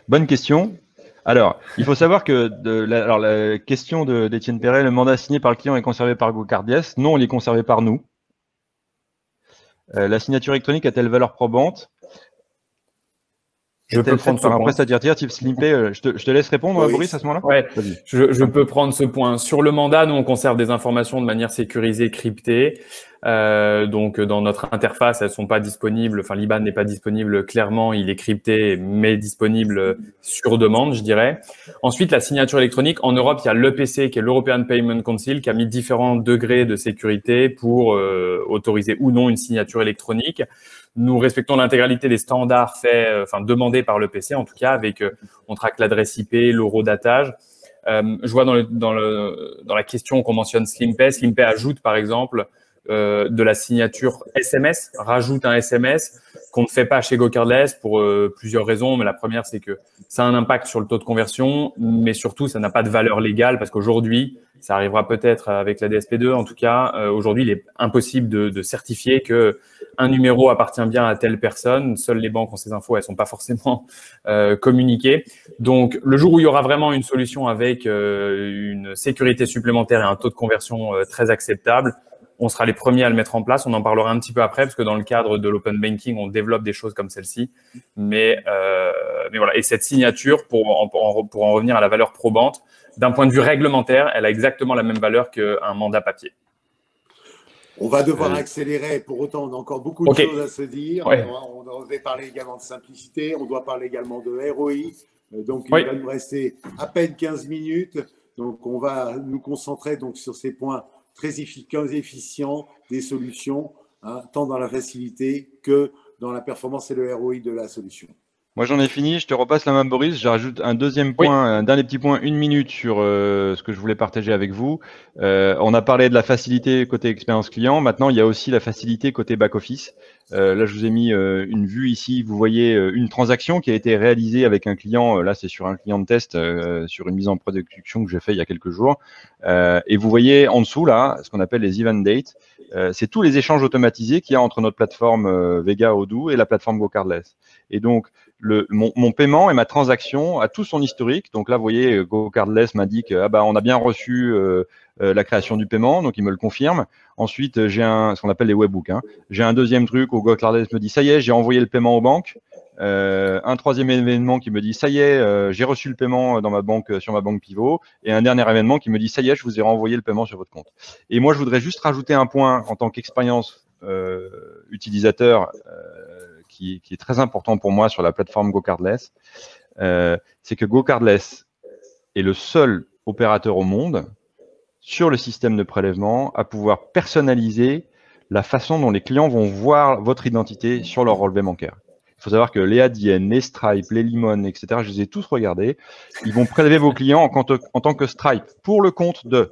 Speaker 3: Bonne question. Alors, il faut savoir que la question d'Étienne Perret, le mandat signé par le client est conservé par GoCardless. Non, il est conservé par nous. La signature électronique a-t-elle valeur probante?
Speaker 2: Je peux prendre
Speaker 3: par un prestataire tiers type Slimpay. Je te laisse répondre, oui. Boris, à ce moment-là.
Speaker 2: Ouais, je peux prendre ce point. Sur le mandat, nous, on conserve des informations de manière sécurisée, cryptée. Donc, dans notre interface, elles sont pas disponibles. Enfin, l'IBAN n'est pas disponible clairement. Il est crypté, mais disponible sur demande, je dirais. Ensuite, la signature électronique. En Europe, il y a l'EPC, qui est l'European Payment Council, qui a mis différents degrés de sécurité pour autoriser ou non une signature électronique. Nous respectons l'intégralité des standards demandés par l'EPC, en tout cas, avec on traque l'adresse IP, l'eurodatage. Je vois dans la question qu'on mentionne SlimPay. SlimPay ajoute, par exemple, de la signature SMS, rajoute un SMS qu'on ne fait pas chez GoCardless pour plusieurs raisons. Mais la première, c'est que ça a un impact sur le taux de conversion, mais surtout, ça n'a pas de valeur légale parce qu'aujourd'hui, ça arrivera peut-être avec la DSP2. En tout cas, aujourd'hui, il est impossible de certifier que un numéro appartient bien à telle personne. Seules les banques ont ces infos, elles sont pas forcément communiquées. Donc, le jour où il y aura vraiment une solution avec une sécurité supplémentaire et un taux de conversion très acceptable, on sera les premiers à le mettre en place. On en parlera un petit peu après parce que dans le cadre de l'open banking, on développe des choses comme celle-ci. Mais voilà. Et cette signature, pour en revenir à la valeur probante, d'un point de vue réglementaire, elle a exactement la même valeur qu'un mandat papier.
Speaker 1: On va devoir accélérer. Pour autant, on a encore beaucoup de choses à se dire. Ouais. On devait parler également de simplicité. On doit parler également de ROI. Donc, il va nous rester à peine 15 minutes. Donc, on va nous concentrer donc, sur ces points très efficaces, efficients des solutions, hein, tant dans la facilité que dans la performance et le ROI de la solution.
Speaker 3: Moi, j'en ai fini. Je te repasse la main, Boris. Je rajoute un deuxième point, un dernier petit point, 1 minute sur ce que je voulais partager avec vous. On a parlé de la facilité côté expérience client. Maintenant, il y a aussi la facilité côté back-office. Là, je vous ai mis une vue ici. Vous voyez une transaction qui a été réalisée avec un client. Là, c'est sur un client de test, sur une mise en production que j'ai fait il y a quelques jours. Et vous voyez en dessous, là, ce qu'on appelle les event dates. C'est tous les échanges automatisés qu'il y a entre notre plateforme Vega Odoo et la plateforme GoCardless. Et donc, mon paiement et ma transaction a tout son historique. Donc là, vous voyez, GoCardless m'indique on a bien reçu la création du paiement, donc il me le confirme. Ensuite, j'ai ce qu'on appelle les webhooks. Hein. J'ai un deuxième truc où GoCardless me dit ça y est, j'ai envoyé le paiement aux banques. Un troisième événement qui me dit ça y est, j'ai reçu le paiement dans ma banque sur ma banque pivot, et un dernier événement qui me dit ça y est, je vous ai renvoyé le paiement sur votre compte. Et moi, je voudrais juste rajouter un point en tant qu'expérience utilisateur qui est très important pour moi sur la plateforme GoCardless, c'est que GoCardless est le seul opérateur au monde sur le système de prélèvement à pouvoir personnaliser la façon dont les clients vont voir votre identité sur leur relevé bancaire. Il faut savoir que les Adyen, les Stripe, les Limon, etc., je les ai tous regardés. Ils vont prélever vos clients en tant que Stripe pour le compte de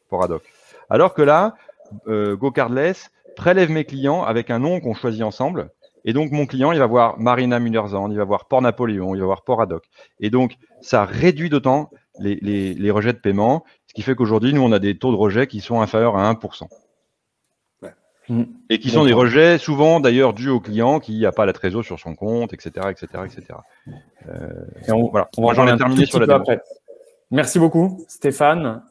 Speaker 3: Poradoc. Alors que là, GoCardless prélève mes clients avec un nom qu'on choisit ensemble. Et donc, mon client, il va voir Marina Müller-Zand, il va voir Port Napoléon, il va voir Poradoc. Et donc, ça réduit d'autant les rejets de paiement, ce qui fait qu'aujourd'hui, nous, on a des taux de rejet qui sont inférieurs à 1%. Et qui sont des rejets souvent d'ailleurs dus au client qui n'a pas la trésor sur son compte, etc.
Speaker 2: Voilà. J'en ai terminé sur la démo. Merci beaucoup, Stéphane.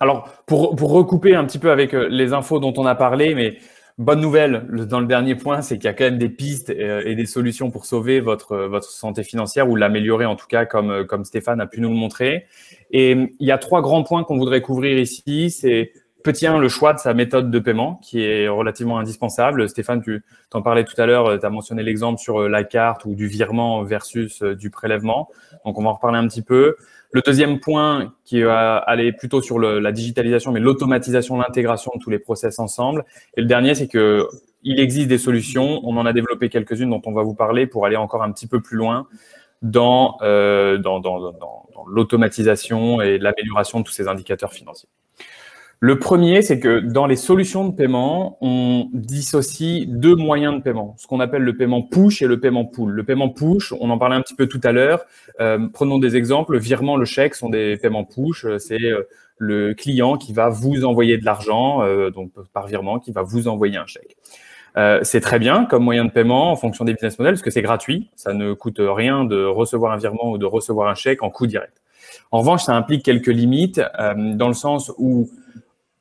Speaker 2: Alors, pour recouper un petit peu avec les infos dont on a parlé, mais bonne nouvelle dans le dernier point, c'est qu'il y a quand même des pistes et des solutions pour sauver votre santé financière ou l'améliorer en tout cas, comme Stéphane a pu nous le montrer. Et il y a 3 grands points qu'on voudrait couvrir ici. C'est petit 1, le choix de sa méthode de paiement qui est relativement indispensable. Stéphane, tu t'en parlais tout à l'heure, tu as mentionné l'exemple sur la carte ou du virement versus du prélèvement. Donc, on va en reparler un petit peu. Le deuxième point qui va aller plutôt sur la digitalisation, mais l'automatisation, l'intégration de tous les process ensemble. Et le dernier, c'est que il existe des solutions. On en a développé quelques-unes dont on va vous parler pour aller encore un petit peu plus loin dans l'automatisation et l'amélioration de tous ces indicateurs financiers. Le premier, c'est que dans les solutions de paiement, on dissocie 2 moyens de paiement, ce qu'on appelle le paiement push et le paiement pull. Le paiement push, on en parlait un petit peu tout à l'heure. Prenons des exemples. Le virement, le chèque sont des paiements push. C'est le client qui va vous envoyer de l'argent, donc par virement, qui va vous envoyer un chèque. C'est très bien comme moyen de paiement en fonction des business models parce que c'est gratuit. Ça ne coûte rien de recevoir un virement ou de recevoir un chèque en coût direct. En revanche, ça implique quelques limites dans le sens où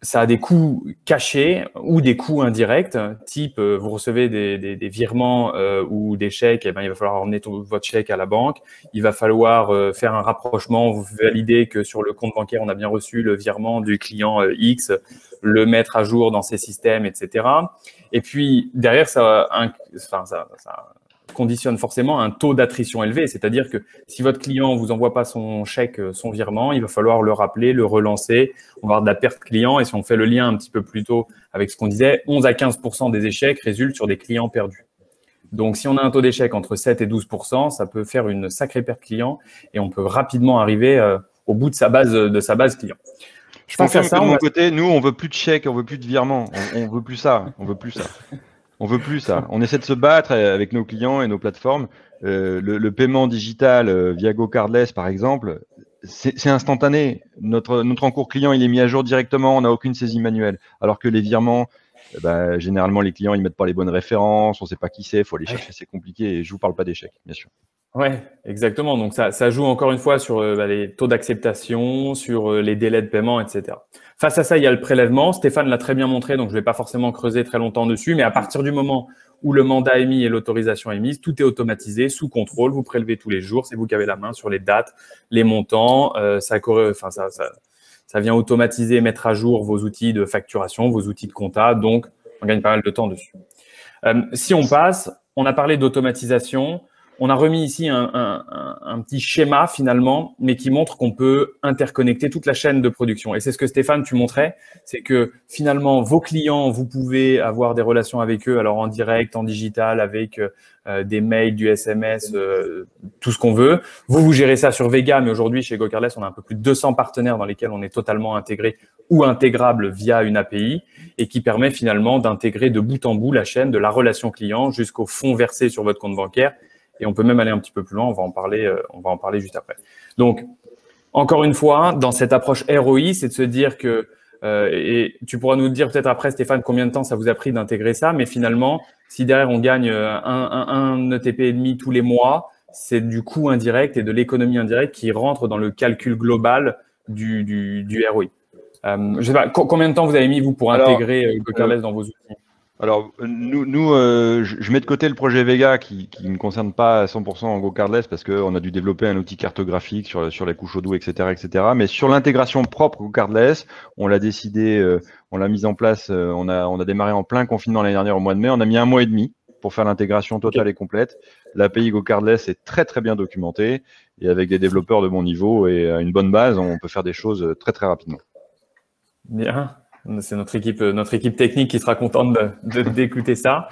Speaker 2: ça a des coûts cachés ou des coûts indirects, type vous recevez des virements ou des chèques, eh ben, il va falloir emmener votre chèque à la banque, il va falloir faire un rapprochement, vous valider que sur le compte bancaire, on a bien reçu le virement du client X, le mettre à jour dans ses systèmes, etc. Et puis, derrière, ça conditionne forcément un taux d'attrition élevé. C'est-à-dire que si votre client ne vous envoie pas son chèque, son virement, il va falloir le rappeler, le relancer. On va avoir de la perte client. Et si on fait le lien un petit peu plus tôt avec ce qu'on disait, 11 à 15% des échecs résultent sur des clients perdus. Donc, si on a un taux d'échec entre 7 et 12%, ça peut faire une sacrée perte client et on peut rapidement arriver au bout de sa base client.
Speaker 3: Je confirme que de mon côté, nous, on veut plus de chèques, on veut plus de virements. On veut plus ça. On veut plus ça. On veut plus ça. On essaie de se battre avec nos clients et nos plateformes. Le paiement digital via GoCardless, par exemple, c'est instantané. Notre encours client, il est mis à jour directement. On n'a aucune saisie manuelle. Alors que les virements, généralement, les clients, ils mettent pas les bonnes références. On sait pas qui c'est. Il faut aller chercher. C'est compliqué. Et je vous parle pas d'échecs, bien sûr.
Speaker 2: Ouais, exactement. Donc, ça joue encore une fois sur les taux d'acceptation, sur les délais de paiement, etc. Face à ça, il y a le prélèvement. Stéphane l'a très bien montré, donc je ne vais pas forcément creuser très longtemps dessus, mais à partir du moment où le mandat est mis et l'autorisation est mise, tout est automatisé, sous contrôle. Vous prélevez tous les jours, c'est vous qui avez la main sur les dates, les montants. Ça vient automatiser, mettre à jour vos outils de facturation, vos outils de compta. Donc, on gagne pas mal de temps dessus. Si on passe, on a parlé d'automatisation. On a remis ici un petit schéma finalement, mais qui montre qu'on peut interconnecter toute la chaîne de production. Et c'est ce que Stéphane, tu montrais, c'est que finalement, vos clients, vous pouvez avoir des relations avec eux, alors en direct, en digital, avec des mails, du SMS, tout ce qu'on veut. Vous gérez ça sur Vega, mais aujourd'hui, chez GoCardless, on a un peu plus de 200 partenaires dans lesquels on est totalement intégré ou intégrable via une API et qui permet finalement d'intégrer de bout en bout la chaîne de la relation client jusqu'au fonds versé sur votre compte bancaire. Et on peut même aller un petit peu plus loin, on va en parler juste après. Donc, encore une fois, dans cette approche ROI, c'est de se dire que, et tu pourras nous dire peut-être après, Stéphane, combien de temps ça vous a pris d'intégrer ça, mais finalement, si derrière on gagne un ETP et demi tous les mois, c'est du coût indirect et de l'économie indirecte qui rentre dans le calcul global du ROI. Je sais pas, combien de temps vous avez mis, vous, pour intégrer GoCardless dans vos outils?
Speaker 3: Alors, je mets de côté le projet Vega qui ne concerne pas à 100% en GoCardless parce qu'on a dû développer un outil cartographique sur les couches au doux, etc., etc. Mais sur l'intégration propre GoCardless, on l'a décidé, on l'a mise en place, on a démarré en plein confinement l'année dernière au mois de mai. On a mis 1 mois et demi pour faire l'intégration totale et complète. L'API GoCardless est très, très bien documentée et avec des développeurs de bon niveau et une bonne base, on peut faire des choses très, très rapidement.
Speaker 2: Bien. C'est notre équipe technique qui sera contente d'écouter ça.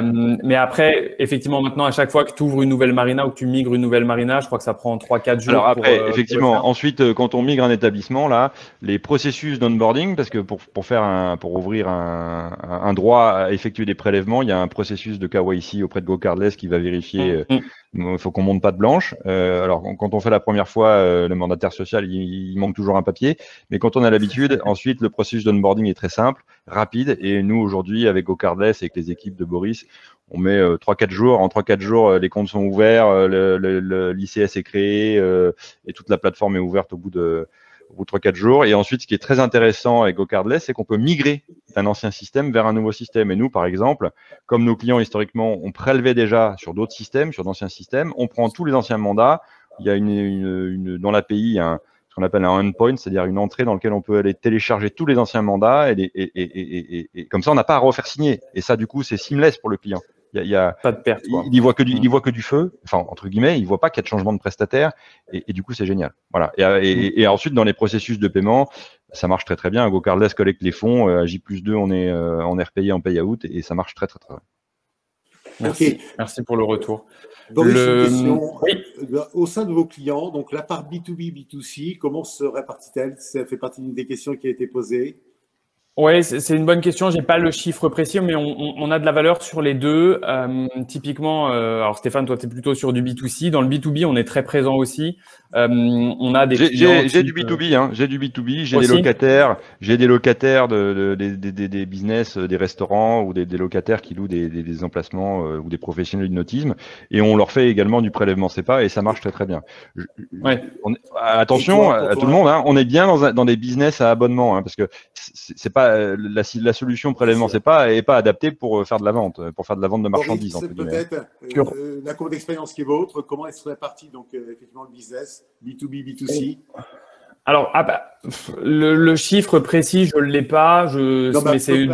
Speaker 2: Mais après, effectivement, maintenant, à chaque fois que tu ouvres une nouvelle marina ou que tu migres une nouvelle marina, je crois que ça prend 3-4 jours.
Speaker 3: Alors après, effectivement, ensuite, quand on migre un établissement, là, les processus d'onboarding, parce que pour ouvrir un droit à effectuer des prélèvements, il y a un processus de KYC auprès de GoCardless qui va vérifier. Il faut qu'on monte pas de blanche. Alors, quand on fait la première fois, le mandataire social, il manque toujours un papier. Mais quand on a l'habitude, ensuite, le processus d'onboarding est très simple, rapide. Et nous, aujourd'hui, avec GoCardless, avec les équipes de Boris, on met 3-4 jours. En 3-4 jours, les comptes sont ouverts, l'ICS est créé et toute la plateforme est ouverte au bout de 3-4 jours. Et ensuite, ce qui est très intéressant avec GoCardless, c'est qu'on peut migrer d'un ancien système vers un nouveau système. Et nous, par exemple, comme nos clients, historiquement, on prélevait déjà sur d'autres systèmes, sur d'anciens systèmes, on prend tous les anciens mandats. Il y a dans l'API, ce qu'on appelle un endpoint, c'est-à-dire une entrée dans laquelle on peut aller télécharger tous les anciens mandats et comme ça, on n'a pas à refaire signer. Et ça, du coup, c'est seamless pour le client. Il y a
Speaker 2: pas de perte, quoi.
Speaker 3: Il voit que du feu, enfin entre guillemets, il voit pas qu'il y a de changement de prestataire et du coup c'est génial. Voilà. Et ensuite dans les processus de paiement, ça marche très très bien. GoCardless collecte les fonds, à J+2 on est repayé en payout et ça marche très très très bien.
Speaker 2: Merci. Okay. Merci pour le retour.
Speaker 1: Boris, une question. Oui. Au sein de vos clients, donc la part B2B, B2C, comment se répartit-elle? Ça fait partie d'une des questions qui a été posée.
Speaker 2: Ouais, c'est une bonne question. J'ai pas le chiffre précis, mais on a de la valeur sur les deux. Typiquement, alors Stéphane, toi, tu es plutôt sur du B2C. Dans le B2B, on est très présent aussi. On a des clients
Speaker 3: J'ai du
Speaker 2: type,
Speaker 3: B2B, hein. J'ai du B2B, j'ai
Speaker 2: aussi.
Speaker 3: des locataires des business, des restaurants ou des locataires qui louent des emplacements ou des professionnels du nautisme, et on leur fait également du prélèvement SEPA et ça marche très très bien.
Speaker 2: Ouais.
Speaker 3: Attention
Speaker 1: toi,
Speaker 3: à tout le monde, hein, on est bien dans des business à abonnement, hein, parce que c'est pas la solution prélèvement SEPA est pas adaptée pour faire de la vente, pour faire de la vente de marchandises
Speaker 1: Boris,
Speaker 3: entre guillemets.
Speaker 1: peut-être la courbe d'expérience qui est vôtre, comment est-ce réparti donc effectivement le business, B2B, B2C?
Speaker 2: Alors, le chiffre précis, je ne l'ai pas,
Speaker 1: Non,
Speaker 2: mais c'est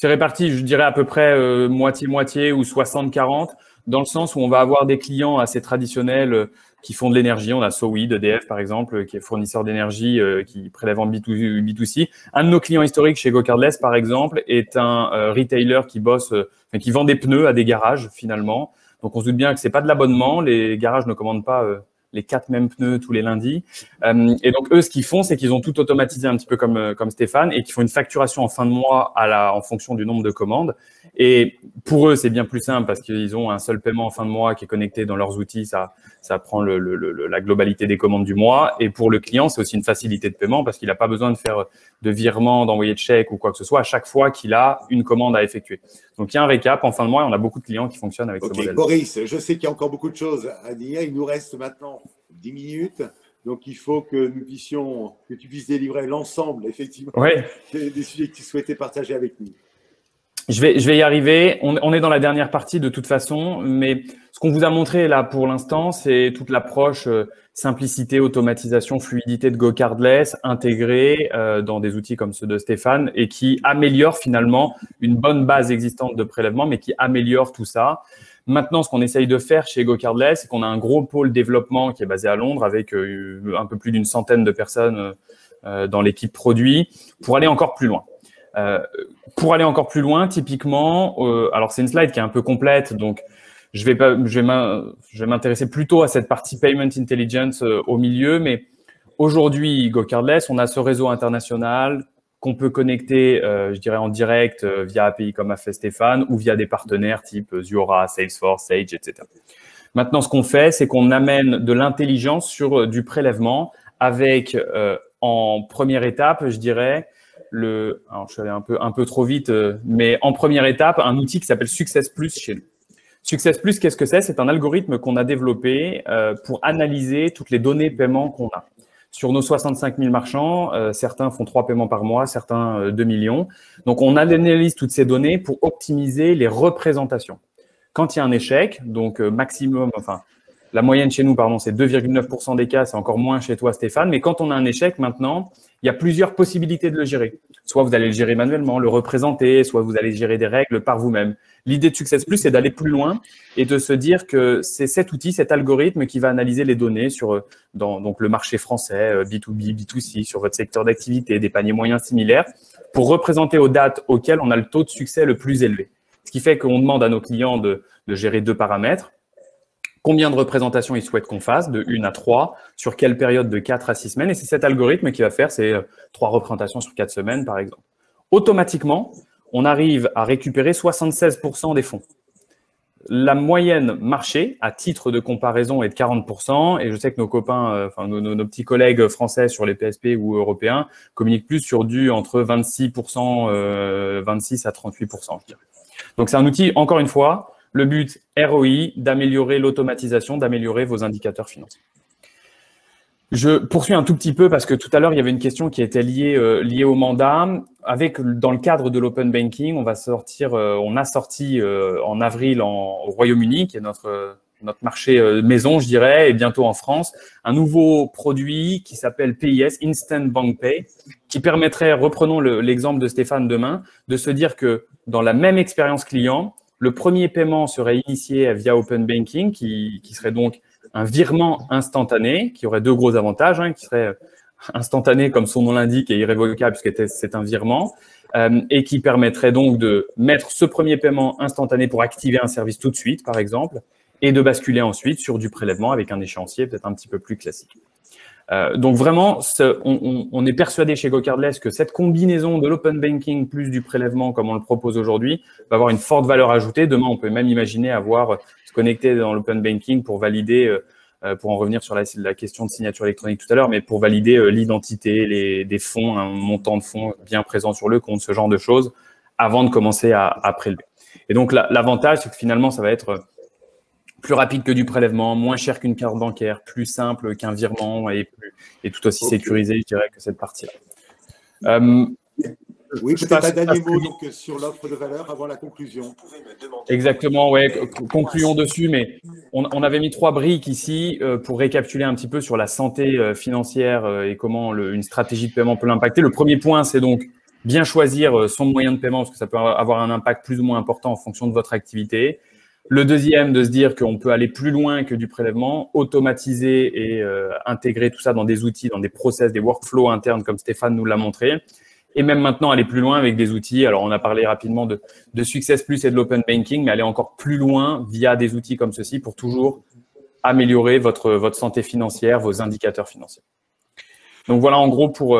Speaker 2: réparti, je dirais à peu près moitié-moitié ou 60-40, dans le sens où on va avoir des clients assez traditionnels qui font de l'énergie. On a SOWID, EDF par exemple, qui est fournisseur d'énergie, qui prélève en B2C. Un de nos clients historiques chez GoCardless, par exemple, est un retailer qui qui vend des pneus à des garages finalement. Donc, on se doute bien que c'est pas de l'abonnement. Les garages ne commandent pas les 4 mêmes pneus tous les lundis. Et donc, eux, ce qu'ils font, c'est qu'ils ont tout automatisé un petit peu comme Stéphane et qu'ils font une facturation en fin de mois en fonction du nombre de commandes. Et pour eux, c'est bien plus simple parce qu'ils ont un seul paiement en fin de mois qui est connecté dans leurs outils. Ça prend la globalité des commandes du mois. Et pour le client, c'est aussi une facilité de paiement parce qu'il n'a pas besoin de faire de virement, d'envoyer de chèque ou quoi que ce soit à chaque fois qu'il a une commande à effectuer. Donc, il y a un récap en fin de mois et on a beaucoup de clients qui fonctionnent avec ce modèle.
Speaker 1: Boris, je sais qu'il y a encore beaucoup de choses à dire. Il nous reste maintenant 10 minutes. Donc, il faut que tu puisses délivrer l'ensemble, effectivement, des sujets que tu souhaitais partager avec nous.
Speaker 2: Je vais y arriver. On est dans la dernière partie de toute façon, mais ce qu'on vous a montré là pour l'instant, c'est toute l'approche simplicité, automatisation, fluidité de GoCardless intégrée dans des outils comme ceux de Stéphane et qui améliore finalement une bonne base existante de prélèvement, mais qui améliore tout ça. Maintenant, ce qu'on essaye de faire chez GoCardless, c'est qu'on a un gros pôle développement qui est basé à Londres avec un peu plus d'une centaine de personnes dans l'équipe produit pour aller encore plus loin. Pour aller encore plus loin, typiquement, alors c'est une slide qui est un peu complète, donc je vais m'intéresser plutôt à cette partie Payment Intelligence au milieu, mais aujourd'hui, GoCardless, on a ce réseau international qu'on peut connecter, je dirais, en direct via API comme a fait Stéphane ou via des partenaires type Zuora, Salesforce, Sage, etc. Maintenant, ce qu'on fait, c'est qu'on amène de l'intelligence sur du prélèvement avec, en première étape, je dirais, alors je suis allé un peu trop vite, mais en première étape, un outil qui s'appelle Success Plus chez nous. Success Plus, qu'est-ce que c'est? C'est un algorithme qu'on a développé pour analyser toutes les données paiement qu'on a. Sur nos 65 000 marchands, certains font 3 paiements par mois, certains 2 millions. Donc, on analyse toutes ces données pour optimiser les représentations. Quand il y a un échec, donc maximum, enfin, la moyenne chez nous, pardon, c'est 2,9% des cas, c'est encore moins chez toi, Stéphane. Mais quand on a un échec, maintenant, il y a plusieurs possibilités de le gérer. Soit vous allez le gérer manuellement, le représenter, soit vous allez gérer des règles par vous-même. L'idée de Success Plus, c'est d'aller plus loin et de se dire que c'est cet outil, cet algorithme qui va analyser les données sur donc le marché français, B2B, B2C, sur votre secteur d'activité, des paniers moyens similaires, pour représenter aux dates auxquelles on a le taux de succès le plus élevé. Ce qui fait qu'on demande à nos clients de gérer 2 paramètres. Combien de représentations ils souhaitent qu'on fasse, de 1 à 3, sur quelle période de 4 à 6 semaines. Et c'est cet algorithme qui va faire ces 3 représentations sur 4 semaines, par exemple. Automatiquement, on arrive à récupérer 76% des fonds. La moyenne marché, à titre de comparaison, est de 40%. Et je sais que nos copains, nos petits collègues français sur les PSP ou européens communiquent plus sur du entre 26%, 26 à 38%, je dirais. Donc, c'est un outil, encore une fois, le but, ROI, d'améliorer l'automatisation, d'améliorer vos indicateurs financiers. Je poursuis un tout petit peu parce que tout à l'heure, il y avait une question qui était liée au mandat. Dans le cadre de l'open banking, on a sorti en avril au Royaume-Uni, qui est notre marché maison, je dirais, et bientôt en France, un nouveau produit qui s'appelle PIS, Instant Bank Pay, qui permettrait, reprenons l'exemple de Stéphane demain, de se dire que dans la même expérience client, le premier paiement serait initié via Open Banking, qui serait donc un virement instantané, qui aurait 2 gros avantages, qui serait instantané, comme son nom l'indique, et irrévocable, puisque c'est un virement, et qui permettrait donc de mettre ce premier paiement instantané pour activer un service tout de suite, par exemple, et de basculer ensuite sur du prélèvement avec un échéancier peut-être un petit peu plus classique. Donc vraiment, on est persuadé chez GoCardless que cette combinaison de l'open banking plus du prélèvement, comme on le propose aujourd'hui, va avoir une forte valeur ajoutée. Demain, on peut même imaginer se connecter dans l'open banking pour valider, pour en revenir sur la question de signature électronique tout à l'heure, mais pour valider l'identité des fonds, un montant de fonds bien présent sur le compte, ce genre de choses, avant de commencer à prélever. Et donc, l'avantage, c'est que finalement, ça va être plus rapide que du prélèvement, moins cher qu'une carte bancaire, plus simple qu'un virement et tout aussi sécurisé, je dirais, que cette partie-là.
Speaker 1: Oui, peut-être un dernier mot donc, sur l'offre de valeur avant la conclusion.
Speaker 2: Exactement, ouais. Concluons dessus, mais on avait mis 3 briques ici pour récapituler un petit peu sur la santé financière et comment une stratégie de paiement peut l'impacter. Le premier point, c'est donc bien choisir son moyen de paiement parce que ça peut avoir un impact plus ou moins important en fonction de votre activité. Le deuxième, de se dire qu'on peut aller plus loin que du prélèvement, automatiser et intégrer tout ça dans des outils, dans des process, des workflows internes comme Stéphane nous l'a montré. Et même maintenant, aller plus loin avec des outils. Alors, on a parlé rapidement de Success Plus et de l'open banking, mais aller encore plus loin via des outils comme ceci pour toujours améliorer votre santé financière, vos indicateurs financiers. Donc, voilà en gros pour…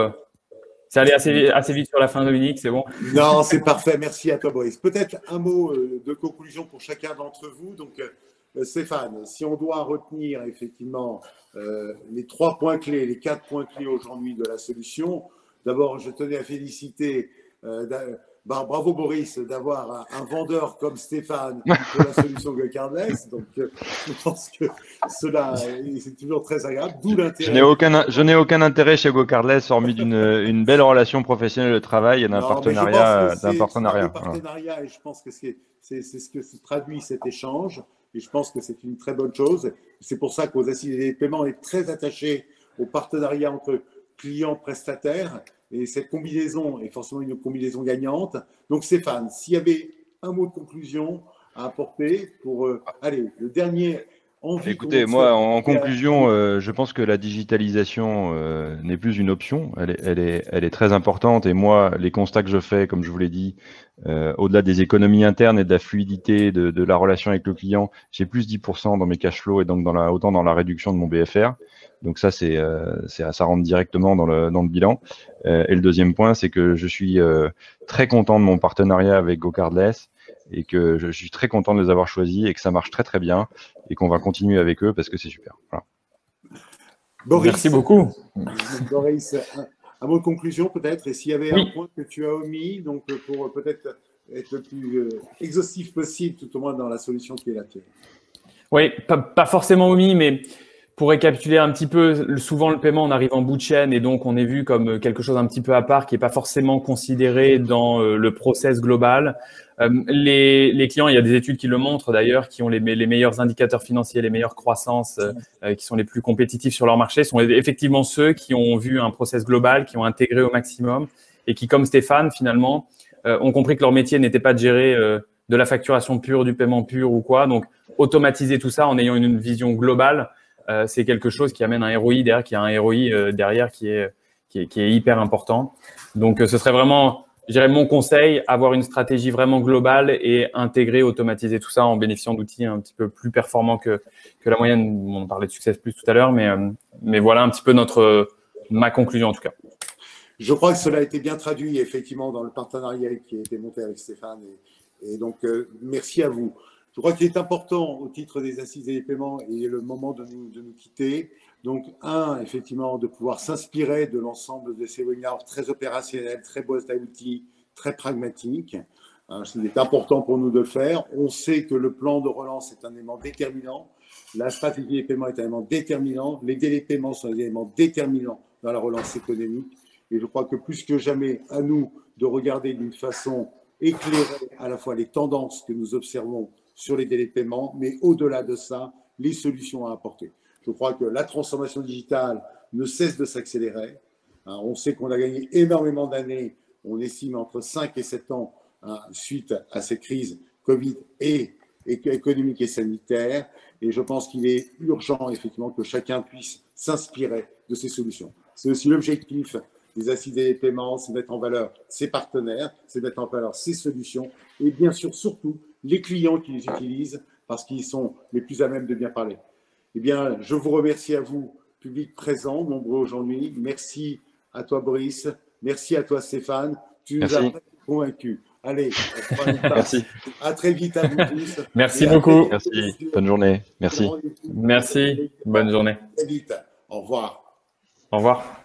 Speaker 2: c'est allé assez vite sur la fin, Dominique, c'est bon?
Speaker 1: Non, c'est parfait. Merci à toi, Boris. Peut-être un mot de conclusion pour chacun d'entre vous. Donc, Stéphane, si on doit retenir effectivement les 3 points clés, les 4 points clés aujourd'hui de la solution, d'abord, je tenais à féliciter, bravo Boris, d'avoir un vendeur comme Stéphane pour la solution GoCardless. Donc, je pense que cela, c'est toujours très agréable. D'où l'intérêt.
Speaker 3: Je n'ai aucun intérêt chez GoCardless, hormis d'une belle relation professionnelle de travail et d'un partenariat.
Speaker 1: C'est un partenariat et je pense que c'est ce que traduit cet échange. Et je pense que c'est une très bonne chose. C'est pour ça qu'aux Assises des paiements, on est très attaché au partenariat entre clients prestataires. Et cette combinaison est forcément une combinaison gagnante. Donc Stéphane, s'il y avait un mot de conclusion à apporter pour allez, le dernier envie.
Speaker 3: Écoutez, moi, en conclusion, je pense que la digitalisation n'est plus une option. Elle est très importante. Et moi, les constats que je fais, comme je vous l'ai dit, au-delà des économies internes et de la fluidité de la relation avec le client, j'ai plus 10% dans mes cash flows et donc autant dans la réduction de mon BFR. Donc ça, ça rentre directement dans le bilan. Et le deuxième point, c'est que je suis très content de mon partenariat avec GoCardless et que je suis très content de les avoir choisis et que ça marche très très bien et qu'on va continuer avec eux parce que c'est super. Voilà.
Speaker 1: Boris,
Speaker 2: merci beaucoup.
Speaker 1: Boris, un mot de conclusion peut-être, et s'il y avait un point que tu as omis, donc pour peut-être être le plus exhaustif possible, tout au moins dans la solution qui est la tienne.
Speaker 2: Oui, pas forcément omis, mais pour récapituler un petit peu, souvent le paiement, on arrive en bout de chaîne et donc on est vu comme quelque chose un petit peu à part qui n'est pas forcément considéré dans le process global. Les clients, il y a des études qui le montrent d'ailleurs, qui ont les meilleurs indicateurs financiers, les meilleures croissances, qui sont les plus compétitifs sur leur marché, sont effectivement ceux qui ont vu un process global, qui ont intégré au maximum et qui, comme Stéphane, finalement, ont compris que leur métier n'était pas de gérer de la facturation pure, du paiement pur ou quoi. Donc, automatiser tout ça en ayant une vision globale, c'est quelque chose qui amène un ROI derrière, qui a un ROI derrière qui est hyper important. Donc, ce serait vraiment, je dirais, mon conseil, avoir une stratégie vraiment globale et intégrer, automatiser tout ça en bénéficiant d'outils un petit peu plus performants que la moyenne. On parlait de Success Plus tout à l'heure, mais voilà un petit peu ma conclusion en tout cas.
Speaker 1: Je crois que cela a été bien traduit effectivement dans le partenariat qui a été monté avec Stéphane. Et donc, merci à vous. Je crois qu'il est important, au titre des assises des paiements, et le moment de nous quitter, donc, effectivement, de pouvoir s'inspirer de l'ensemble de ces webinaires très opérationnels, très boîte à outils, très pragmatiques. Il est important pour nous de le faire. On sait que le plan de relance est un élément déterminant. La stratégie des paiements est un élément déterminant. Les délais de paiement sont des éléments déterminants dans la relance économique. Et je crois que plus que jamais, à nous de regarder d'une façon éclairée à la fois les tendances que nous observons sur les délais de paiement, mais au-delà de ça, les solutions à apporter. Je crois que la transformation digitale ne cesse de s'accélérer. On sait qu'on a gagné énormément d'années, on estime entre 5 et 7 ans suite à ces crises Covid et économiques et sanitaires. Et je pense qu'il est urgent, effectivement, que chacun puisse s'inspirer de ces solutions. C'est aussi l'objectif des assises des paiements, c'est mettre en valeur ses partenaires, c'est mettre en valeur ses solutions et bien sûr, surtout, les clients qui les utilisent parce qu'ils sont les plus à même de bien parler. Eh bien, je vous remercie à vous public présent, nombreux aujourd'hui. Merci à toi, Boris. Merci à toi, Stéphane. Tu nous as convaincus. Allez,
Speaker 3: merci.
Speaker 1: À très vite à vous tous.
Speaker 2: Merci beaucoup.
Speaker 3: Merci. Bonne journée. Merci.
Speaker 2: Merci. Bonne journée.
Speaker 1: Très vite. Au revoir.
Speaker 2: Au revoir.